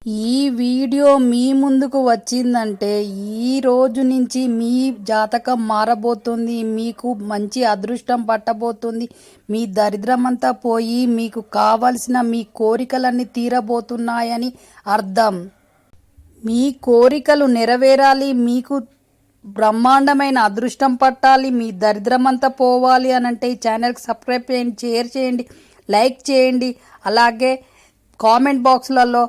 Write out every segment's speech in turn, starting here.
ఈ వీడియో మీ ముందుకు వచ్చిందంటే ఈ రోజు నుంచి మీ జాతకం మారబోతుంది. మీకు మంచి అదృష్టం పట్టబోతుంది. మీ దరిద్రమంతా పోయి మీకు కావలసిన మీ కోరికలన్నీ తీరబోతున్నాయని అర్థం. మీ కోరికలు నెరవేరాలి, మీకు బ్రహ్మాండమైన అదృష్టం పట్టాలి, మీ దరిద్రమంతా పోవాలి అనంటే ఈ ఛానల్కి సబ్స్క్రైబ్ చేయండి, షేర్ చేయండి, లైక్ చేయండి. అలాగే కామెంట్ బాక్స్లలో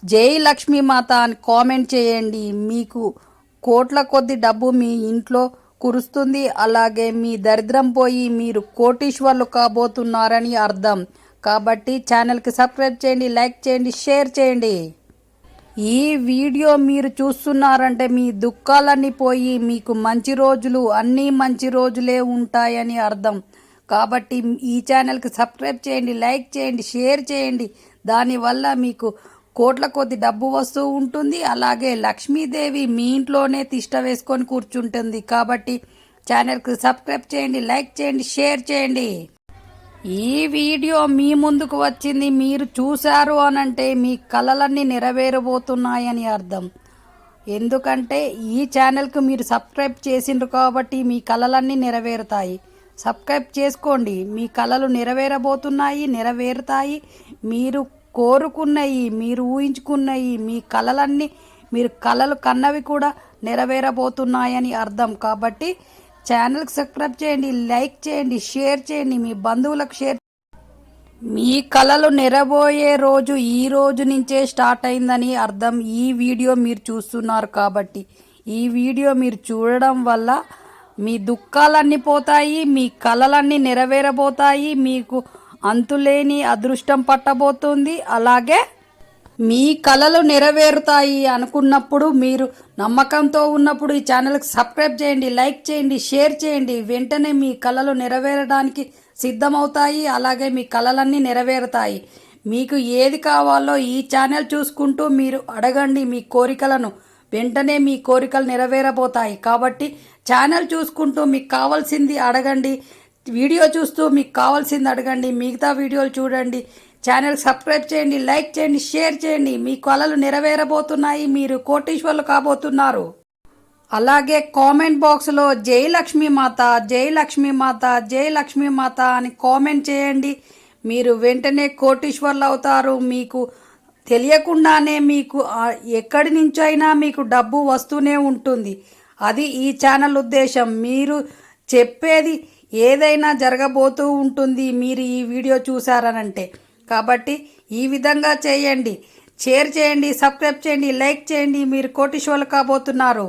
జై లక్ష్మీ మాత అని కామెంట్ చేయండి. మీకు కోట్ల కొద్ది డబ్బు మీ ఇంట్లో కురుస్తుంది. అలాగే మీ దరిద్రం పోయి మీరు కోటీశ్వర్లు కాబోతున్నారని అర్థం. కాబట్టి ఛానల్కి సబ్స్క్రైబ్ చేయండి, లైక్ చేయండి, షేర్ చేయండి. ఈ వీడియో మీరు చూస్తున్నారంటే మీ దుఃఖాలన్నీ పోయి మీకు మంచి రోజులు, అన్నీ మంచి రోజులే ఉంటాయని అర్థం. కాబట్టి ఈ ఛానల్కి సబ్స్క్రైబ్ చేయండి, లైక్ చేయండి, షేర్ చేయండి. దానివల్ల మీకు కోట్ల కొద్ది డబ్బు వస్తూ ఉంటుంది. అలాగే లక్ష్మీదేవి మీ ఇంట్లోనే తిష్ట వేసుకొని కూర్చుంటుంది. కాబట్టి ఛానల్కి సబ్స్క్రైబ్ చేయండి, లైక్ చేయండి, షేర్ చేయండి. ఈ వీడియో మీ ముందుకు వచ్చింది మీరు చూశారు అనంటే మీ కలలన్నీ నెరవేరబోతున్నాయని అర్థం. ఎందుకంటే ఈ ఛానల్కి మీరు సబ్స్క్రైబ్ చేసిండ్రు కాబట్టి మీ కలలన్నీ నెరవేరుతాయి. సబ్స్క్రైబ్ చేసుకోండి. మీ కలలు నెరవేరుతాయి. మీరు కోరుకున్నవి, మీరు ఊహించుకున్నవి, మీ కలలన్నీ మీరు కలలు కన్నవి కూడా నెరవేరబోతున్నాయని అర్థం. కాబట్టి ఛానల్కి సబ్స్క్రైబ్ చేయండి, లైక్ చేయండి, షేర్ చేయండి, మీ బంధువులకు షేర్. మీ కలలు నెరబోయే రోజు ఈ రోజు నుంచే స్టార్ట్ అయిందని అర్థం. ఈ వీడియో మీరు చూస్తున్నారు కాబట్టి ఈ వీడియో మీరు చూడడం వల్ల మీ దుఃఖాలన్నీ పోతాయి, మీ కలలన్నీ నెరవేరబోతాయి, మీకు అంతులేని అదృష్టం పట్టబోతుంది. అలాగే మీ కలలు నెరవేరుతాయి అనుకున్నప్పుడు, మీరు నమ్మకంతో ఉన్నప్పుడు ఈ ఛానల్కి సబ్స్క్రైబ్ చేయండి, లైక్ చేయండి, షేర్ చేయండి. వెంటనే మీ కలలు నెరవేరడానికి సిద్ధమవుతాయి. అలాగే మీ కలలన్నీ నెరవేరుతాయి. మీకు ఏది కావాలో ఈ ఛానల్ చూసుకుంటూ మీరు అడగండి. మీ కోరికలను వెంటనే మీ కోరికలు నెరవేరబోతాయి. కాబట్టి ఛానల్ చూసుకుంటూ మీకు కావాల్సింది అడగండి. వీడియో చూస్తూ మీకు కావాల్సింది అడగండి. మిగతా వీడియోలు చూడండి. ఛానల్ సబ్స్క్రైబ్ చేయండి, లైక్ చేయండి, షేర్ చేయండి. మీ కలలు నెరవేరబోతున్నాయి. మీరు కోటీశ్వర్లు కాబోతున్నారు. అలాగే కామెంట్ బాక్స్లో జై లక్ష్మీ మాత, జై లక్ష్మీ మాత, జై లక్ష్మీ మాత అని కామెంట్ చేయండి. మీరు వెంటనే కోటీశ్వర్లు అవుతారు. మీకు తెలియకుండానే మీకు ఎక్కడి నుంచైనా మీకు డబ్బు వస్తూనే ఉంటుంది. అది ఈ ఛానల్ ఉద్దేశం. మీరు చెప్పేది ఏదైనా జరగబోతూ ఉంటుంది మీరు ఈ వీడియో చూసారనంటే. కాబట్టి ఈ విధంగా చేయండి, షేర్ చేయండి, సబ్స్క్రైబ్ చేయండి, లైక్ చేయండి. మీరు కోటీశ్వర్లు కాబోతున్నారు.